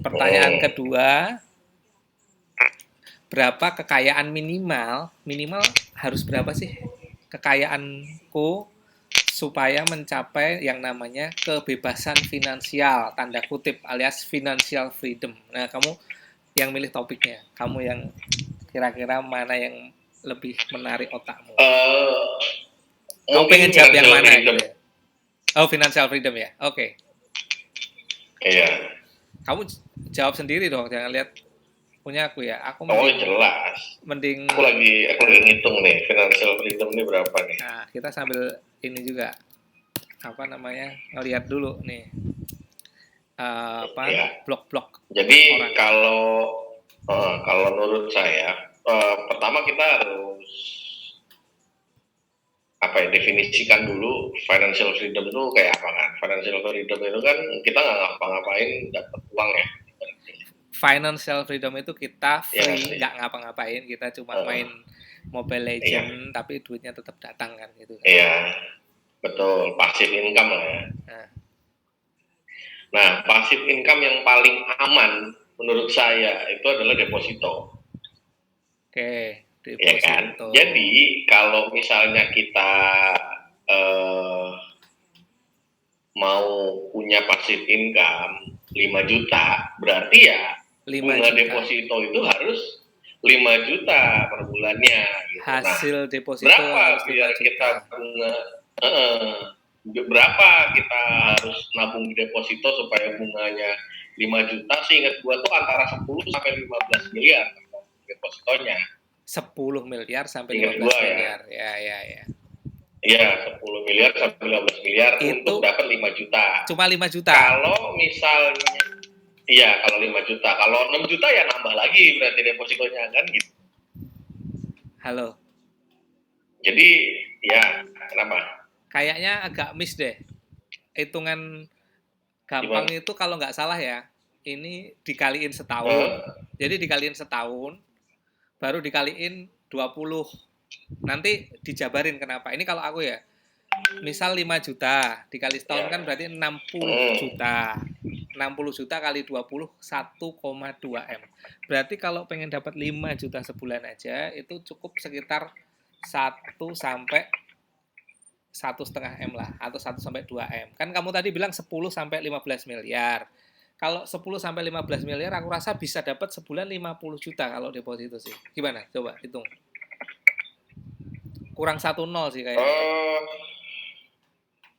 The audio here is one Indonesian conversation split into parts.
Pertanyaan kedua, berapa kekayaan minimal? Minimal harus berapa sih kekayaanku supaya mencapai yang namanya kebebasan finansial, tanda kutip, alias financial freedom. Nah, kamu yang milih topiknya. Kamu yang kira-kira mana yang lebih menarik otakmu? Kamu Mungkin pengen jawab yang financial mana freedom. gitu ya? Oh, financial freedom ya? Oke. Iya. Kamu jawab sendiri dong, jangan lihat punya aku ya. Aku Oh mending jelas. mending Aku lagi ngitung nih financial freedom ini berapa nih. nah, kita sambil ini juga apa namanya? Ngelihat dulu nih. Ya. Blok-blok Jadi orangnya. kalau menurut saya, pertama kita harus definisikan dulu financial freedom itu kayak apa kan? Financial freedom itu kan kita nggak ngapa-ngapain dapat uang ya. Financial freedom itu kita Ya nggak free, sih. nggak ngapa-ngapain, kita cuma Uh, main Mobile iya, Legend tapi duitnya tetap datang kan gitu kan. iya, betul. Passive income lah ya. Nah, Nah, passive income yang paling aman menurut saya itu adalah deposito. oke, Ya kan? deposito. Jadi kalau misalnya kita eh, mau punya passive income 5 juta, berarti ya 5 bunga juta. deposito itu harus 5 juta per bulannya gitu. Nah, Hasil deposito harus berapa 5 biar kita juta. bunga berapa kita harus nabung di deposito supaya bunganya 5 juta sih ingat gua tuh antara 10 sampai 15 miliar depositonya. 10 miliar sampai Ingat 15 gua ya. miliar. Ya, ya, ya. Iya, 10 miliar sampai 15 miliar Itu untuk dapat 5 juta. cuma 5 juta. Kalau misalnya, iya kalau 5 juta. Kalau 6 juta ya nambah lagi berarti depositonya kan gitu. Halo. Jadi, ya kenapa? Kayaknya agak miss deh. Hitungan gampang Gimana? itu kalau nggak salah ya, ini dikaliin setahun. Huh? Jadi dikaliin setahun, baru dikaliin 20. Nanti dijabarin kenapa. Ini kalau aku ya, misal 5 juta dikali setahun Ya. kan berarti 60 juta. 60 juta kali 20 1,2 M. Berarti kalau pengen dapat 5 juta sebulan aja itu cukup sekitar 1 sampai 1,5 M lah atau 1 sampai 2 M. Kan kamu tadi bilang 10 sampai 15 miliar. Kalau 10 sampai 15 miliar aku rasa bisa dapat sebulan 50 juta kalau deposito sih. Gimana? Coba hitung. Kurang 1,0 sih kayaknya. Oh,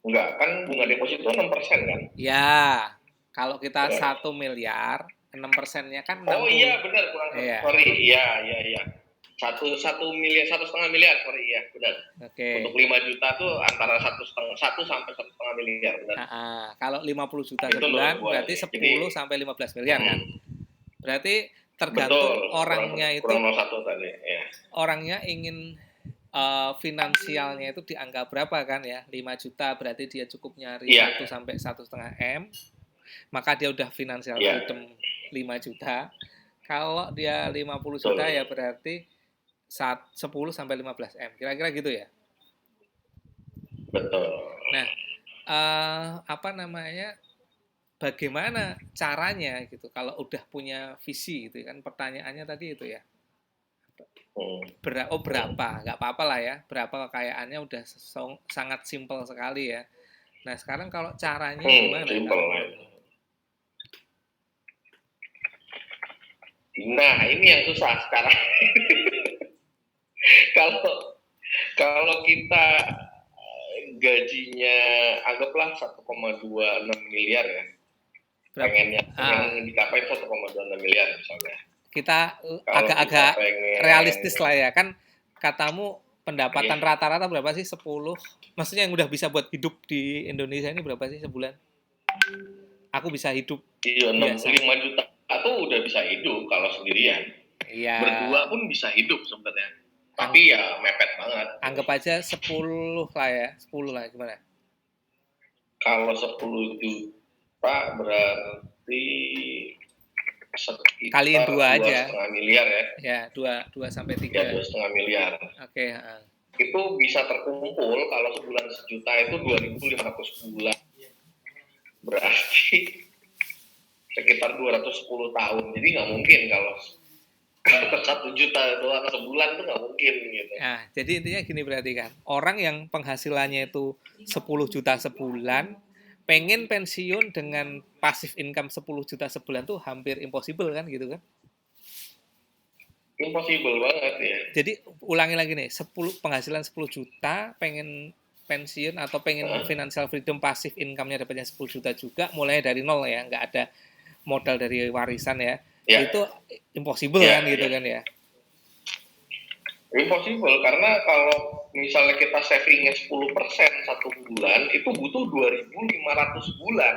enggak, kan bunga deposito 6% kan? Ya, kalau kita Benar. 1 miliar, 6%-nya kan Oh 60. iya benar, kurang Iya. sorry, iya. Satu miliar, 1,5 miliar, sorry ya benar. Oke. Untuk 5 juta tuh antara 1 sampai 1,5 miliar benar. Kalau 50 juta Itu menurut sebulan gua berarti sih. Jadi 10 sampai 15 miliar kan. Berarti betul, tergantung kurang orangnya itu, kurang 01 tadi ya. orangnya ingin finansialnya itu di angka berapa kan ya. 5 juta berarti dia cukup nyari Iya, 1 sampai 1,5 M, maka dia udah financial iya, freedom 5 juta. Kalau dia 50 juta betul. ya berarti 10 sampai 15 M. Kira-kira gitu ya. Betul. Nah, apa namanya? Bagaimana caranya gitu kalau udah punya visi gitu kan, pertanyaannya tadi itu ya. Berapa? Nggak apa-apa lah ya. Berapa kekayaannya udah sangat simpel sekali ya. Nah, sekarang kalau caranya gimana ya Simple kalau lah. menurutmu? Nah, ini yang susah sekarang. kalau kalau kita gajinya anggaplah 1,26 miliar ya. Berapa? Pengen dicapai 1,26 miliar misalnya. Kita Kalau kita agak-agak pengen realistis lah ya. Kan katamu pendapatan rata-rata berapa sih? 10. Maksudnya yang udah bisa buat hidup di Indonesia ini berapa sih sebulan? Aku bisa hidup iya, biasa. 5 juta itu udah bisa hidup kalau sendirian. Iya. Berdua pun bisa hidup sebenarnya. Tapi ya mepet banget. Anggap aja 10 lah ya. 10 lah gimana? Kalau 10 juta berarti sekitar Kaliin 2 aja. 2,5 miliar ya. Ya, 2 sampai 3. Ya 2,5 miliar. Oke, Itu bisa terkumpul kalau sebulan sejuta itu 2.500 bulan. Berarti sekitar 210 tahun. Jadi nggak mungkin kalau 1 juta doang sebulan tuh nggak mungkin gitu. Nah, jadi intinya gini berarti kan, orang yang penghasilannya itu 10 juta sebulan, pengen pensiun dengan passive income 10 juta sebulan tuh hampir impossible kan gitu kan. Impossible banget ya. Jadi ulangi lagi nih, 10 penghasilan 10 juta, pengen pensiun atau pengen financial freedom passive income-nya dapatnya 10 juta juga, mulai dari nol ya, nggak ada modal dari warisan ya. Ya. Itu impossible Ya, kan gitu ya. kan ya. Impossible karena kalau misalnya kita savingnya 10% satu bulan itu butuh 2.500 bulan.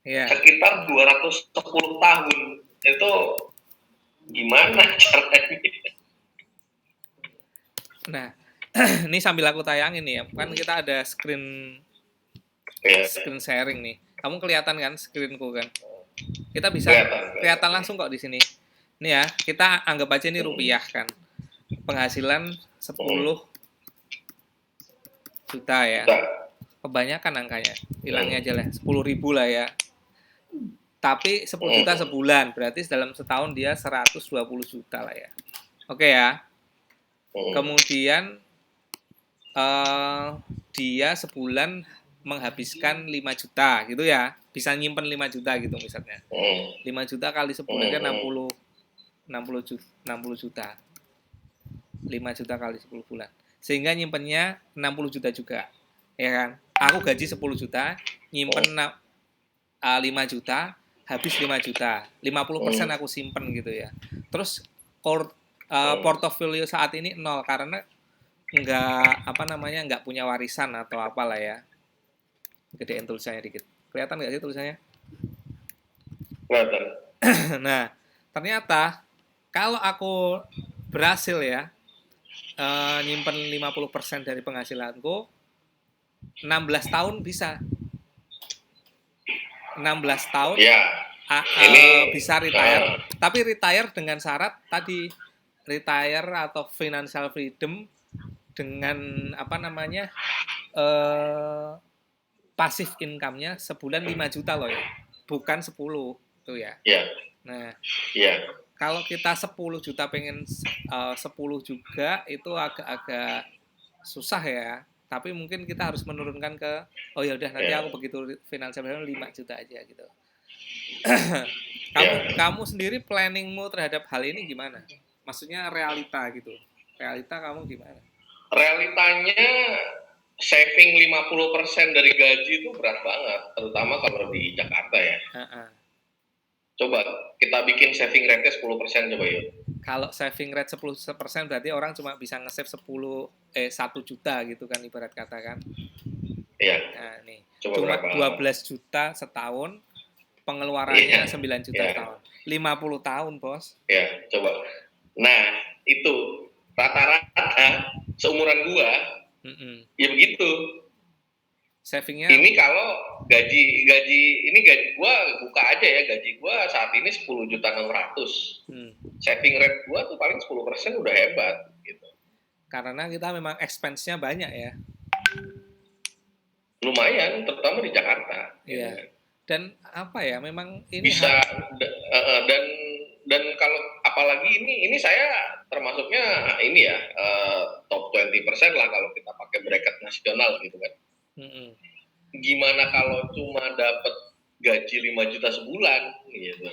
Ya. Sekitar 210 tahun. Itu gimana caranya? Nah, ini sambil aku tayangin nih ya. Kan kita ada screen sharing nih. Kamu kelihatan kan screenku kan? Kita bisa kelihatan langsung kok di sini. Nih ya, kita anggap aja ini rupiah kan. Penghasilan 10 juta ya. Kebanyakan angkanya. Hilangnya aja lah, 10.000 lah ya. Tapi 10 juta sebulan, berarti dalam setahun dia 120 juta lah ya. Oke ya. Kemudian dia sebulan menghabiskan 5 juta gitu ya. Bisa nyimpen 5 juta gitu misalnya. 5 juta kali sebulan kan 60 juta. 5 juta kali 10 bulan. Sehingga nyimpennya 60 juta juga. Ya kan? Aku gaji 10 juta, nyimpen 5 juta, habis 5 juta. 50% aku simpen gitu ya. Terus portofolio saat ini 0 karena nggak punya warisan atau apalah ya. Gedein tulisannya dikit. Kelihatan nggak sih tulisannya? Kelihatan. Nah, ternyata kalau aku berhasil ya nyimpen 50% dari penghasilanku, 16 tahun bisa. 16 tahun ya, bisa retire. Tapi retire dengan syarat tadi, retire atau financial freedom dengan passive income-nya sebulan 5 juta loh ya. Bukan 10 tuh ya. Nah, kalau kita 10 juta pengen 10 juga itu agak-agak susah ya. Tapi mungkin kita harus menurunkan ke ya udah nanti aku begitu financial freedom 5 juta aja gitu. Kamu sendiri planningmu terhadap hal ini gimana? Maksudnya realita gitu. Realita kamu gimana? Realitanya saving 50% dari gaji itu berat banget, terutama kalau di Jakarta ya. Coba kita bikin saving rate-nya 10% coba yuk. Kalau saving rate 10% berarti orang cuma bisa nge-save 1 juta gitu kan ibarat kata kan. Iya. Nah, nih. Cuma 12 juta setahun, pengeluarannya 9 juta setahun. 50 tahun, Bos. Ya, coba. Nah, itu rata-rata seumuran gua, ya begitu. Savingnya ini kalau gaji ini gaji gua buka aja ya, gaji gua saat ini 10.600.000. Saving rate gua tuh paling 10% udah hebat gitu. Karena kita memang expense-nya banyak ya. Lumayan, terutama di Jakarta. Iya. Gitu. Dan apa ya, memang ini bisa dan kalau apalagi ini saya termasuknya ini ya top 20% lah kalau kita pakai bracket nasional gitu kan. Gimana kalau cuma dapat gaji 5 juta sebulan gitu.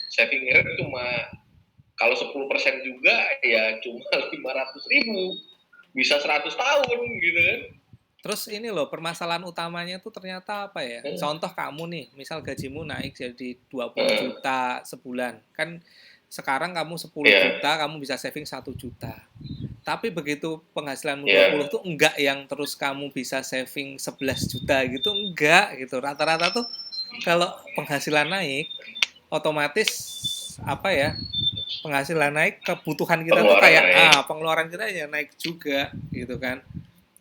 Saving rate cuma kalau 10% juga ya cuma 500.000, bisa 100 tahun gitu kan. Terus ini loh, permasalahan utamanya tuh ternyata apa ya? Contoh kamu nih, misal gajimu naik jadi 20 juta sebulan. Kan sekarang kamu 10 juta, kamu bisa saving 1 juta. Tapi begitu penghasilanmu 20 tuh enggak yang terus kamu bisa saving 11 juta gitu, enggak gitu. Rata-rata tuh kalau penghasilan naik, otomatis apa ya? Penghasilan naik, kebutuhan kita tuh kayak pengeluaran kita ya naik juga gitu kan.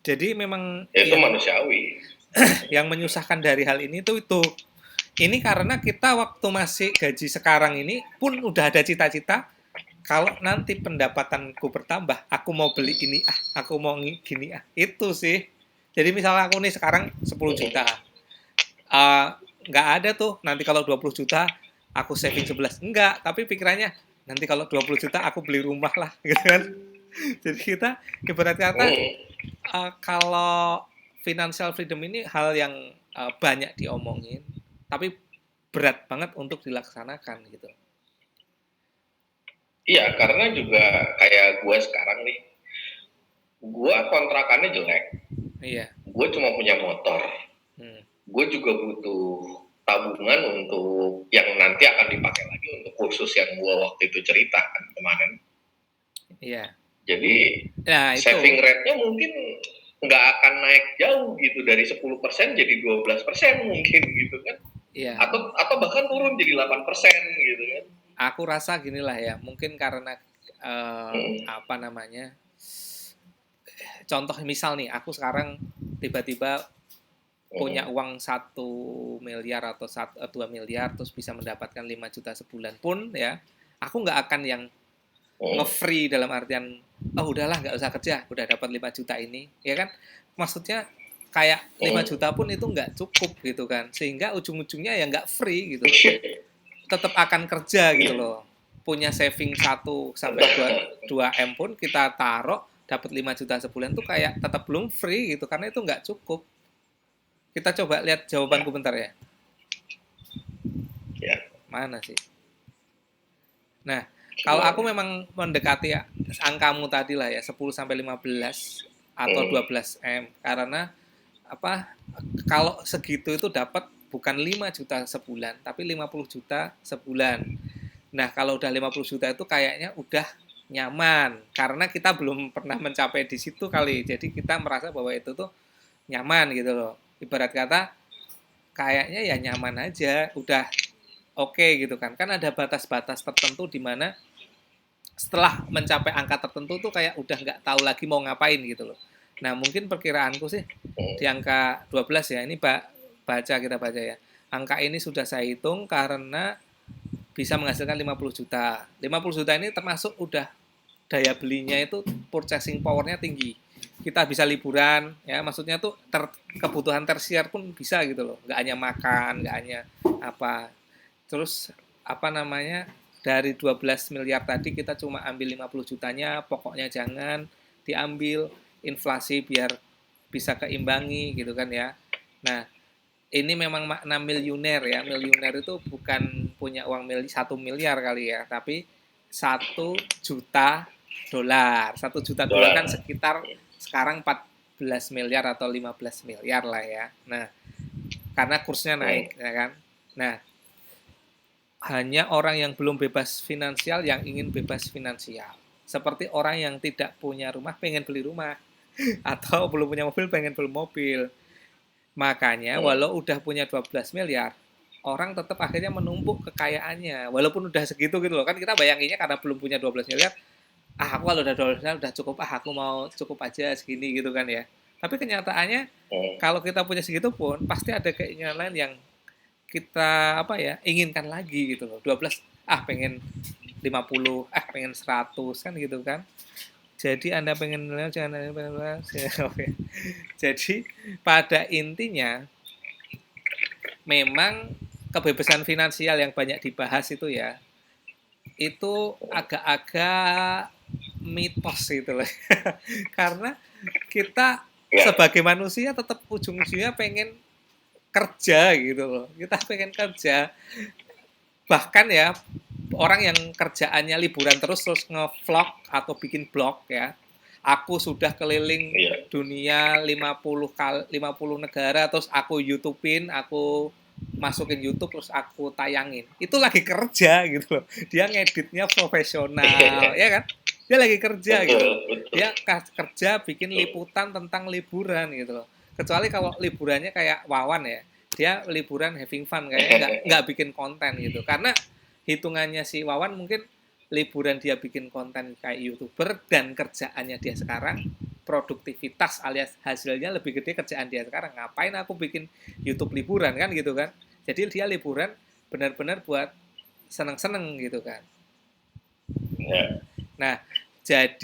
Jadi memang itu manusiawi. Yang menyusahkan dari hal ini tuh itu. Ini karena kita waktu masih gaji sekarang ini pun udah ada cita-cita kalau nanti pendapatanku bertambah, aku mau beli ini aku mau gini Itu sih. Jadi misalnya aku nih sekarang 10 juta. nggak ada tuh nanti kalau 20 juta aku saving 11, enggak, tapi pikirannya nanti kalau 20 juta aku beli rumah lah gitu kan. Jadi kita ibarat kata kalau financial freedom ini hal yang banyak diomongin tapi berat banget untuk dilaksanakan gitu. Iya, karena juga kayak gue sekarang nih, gue kontrakannya jelek. Iya. Gue cuma punya motor. Gue juga butuh tabungan untuk yang nanti akan dipakai lagi untuk kursus yang gue waktu itu ceritakan kemarin. Iya. Jadi saving rate-nya mungkin nggak akan naik jauh gitu dari 10% jadi 12% mungkin gitu kan. Iya. Atau bahkan turun jadi 8% gitu kan. Aku rasa gini lah ya, mungkin karena apa namanya, contoh misal nih, aku sekarang tiba-tiba punya uang 1 miliar atau 2 miliar, terus bisa mendapatkan 5 juta sebulan pun ya, aku nggak akan yang nge-free dalam artian, oh udahlah nggak usah kerja, udah dapat 5 juta ini, ya kan? Maksudnya kayak 5 juta pun itu nggak cukup gitu kan, sehingga ujung-ujungnya ya nggak free gitu loh. Tetap akan kerja gitu loh. Punya saving 1 sampai 2 M pun kita taruh dapat 5 juta sebulan tuh kayak tetap belum free gitu karena itu nggak cukup. Kita coba lihat jawabanku bentar ya. Mana sih? Nah, kalau aku memang mendekati angkamu tadi lah ya 10 sampai 15 atau 12 M karena apa? Kalau segitu itu dapat bukan 5 juta sebulan, tapi 50 juta sebulan. Nah, kalau udah 50 juta itu kayaknya udah nyaman. Karena kita belum pernah mencapai di situ kali. Jadi kita merasa bahwa itu tuh nyaman gitu loh. Ibarat kata, kayaknya ya nyaman aja. Udah oke gitu kan. Kan ada batas-batas tertentu di mana setelah mencapai angka tertentu tuh kayak udah nggak tahu lagi mau ngapain gitu loh. Nah, mungkin perkiraanku sih di angka 12 ya. Ini kita baca ya. Angka ini sudah saya hitung karena bisa menghasilkan 50 juta. 50 juta ini termasuk udah daya belinya itu purchasing power-nya tinggi. Kita bisa liburan, ya maksudnya tuh kebutuhan tersier pun bisa gitu loh. Nggak hanya makan, nggak hanya apa. Terus apa namanya, dari 12 miliar tadi kita cuma ambil 50 jutanya, pokoknya jangan diambil, inflasi biar bisa keimbangi gitu kan ya. Nah, ini memang makna miliuner ya. Miliuner itu bukan punya uang 1 miliar kali ya, tapi 1 juta dolar. 1 juta dolar kan sekitar sekarang 14 miliar atau 15 miliar lah ya. Nah, karena kursnya naik ya kan. Nah, hanya orang yang belum bebas finansial yang ingin bebas finansial. Seperti orang yang tidak punya rumah pengen beli rumah atau belum punya mobil pengen beli mobil. Makanya walau udah punya 12 miliar, orang tetap akhirnya menumpuk kekayaannya. Walaupun udah segitu gitu loh. Kan kita bayanginnya karena belum punya 12 miliar, aku kalau udah 12 miliar udah cukup, aku mau cukup aja segini gitu kan ya. Tapi kenyataannya kalau kita punya segitu pun pasti ada keinginan lain yang kita inginkan lagi gitu loh. 12 pengen 50, pengen 100 kan gitu kan. Jadi Anda pengen jangan Jadi pada intinya memang kebebasan finansial yang banyak dibahas itu ya, itu agak-agak mitos gitu loh. Karena kita sebagai manusia tetap ujung-ujungnya pengen kerja gitu loh. Kita pengen kerja. Bahkan ya orang yang kerjaannya liburan terus nge-vlog atau bikin blog ya. Aku sudah keliling dunia 50 negara, terus aku YouTubein, aku masukin YouTube, terus aku tayangin. Itu lagi kerja gitu loh. Dia ngeditnya profesional, ya kan? Dia lagi kerja gitu. Dia kerja bikin liputan tentang liburan gitu loh. Kecuali kalau liburannya kayak Wawan ya. Dia liburan having fun, kayaknya nggak bikin konten gitu. Karena hitungannya si Wawan mungkin liburan dia bikin konten kayak YouTuber dan kerjaannya dia sekarang produktivitas alias hasilnya lebih gede kerjaan dia sekarang. Ngapain aku bikin YouTube liburan kan gitu kan. Jadi dia liburan benar-benar buat seneng-seneng gitu kan. Nah, jadi